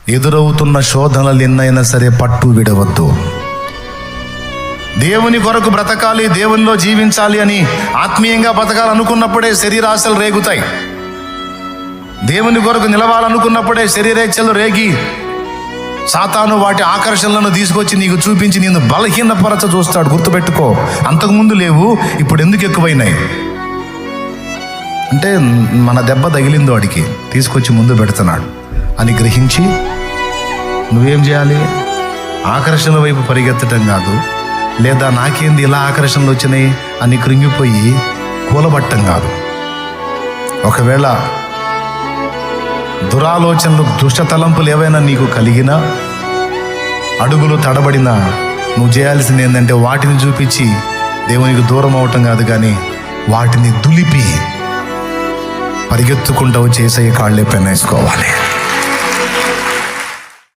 ఎదురవుతున్న శోధనలు ఎన్నైనా సరే పట్టు విడవద్దు. దేవుని కొరకు బ్రతకాలి, దేవునిలో జీవించాలి అని ఆత్మీయంగా బతకాలనుకున్నప్పుడే శరీరాశలు రేగుతాయి. దేవుని కొరకు నిలవాలనుకున్నప్పుడే శరీరేచ్ఛలు రేగి సాతాను వాటి ఆకర్షణలను తీసుకొచ్చి నీకు చూపించి నిన్ను బలహీనపరచ చూస్తాడు. గుర్తుపెట్టుకో, అంతకుముందు లేవు, ఇప్పుడు ఎందుకు ఎక్కువైనాయి అంటే మన దెబ్బ తగిలిందో వాడికి తీసుకొచ్చి ముందు పెడుతున్నాడు అని గ్రహించి నువ్వేం చేయాలి? ఆకర్షణల వైపు పరిగెత్తటం కాదు, లేదా నాకేంది ఇలా ఆకర్షణలు వచ్చినాయి అని కృంగిపోయి కూలబట్టం కాదు. ఒకవేళ దురాలోచనలు, దుష్ట తలంపులు ఏవైనా నీకు కలిగినా, అడుగులు తడబడినా, నువ్వు చేయాల్సింది ఏంటంటే వాటిని చూపించి దేవునికి దూరం అవటం కాదు, కానీ వాటిని దులిపి పరిగెత్తుకుంటూ చేసే కాళ్ళే పెన్నేసుకోవాలి.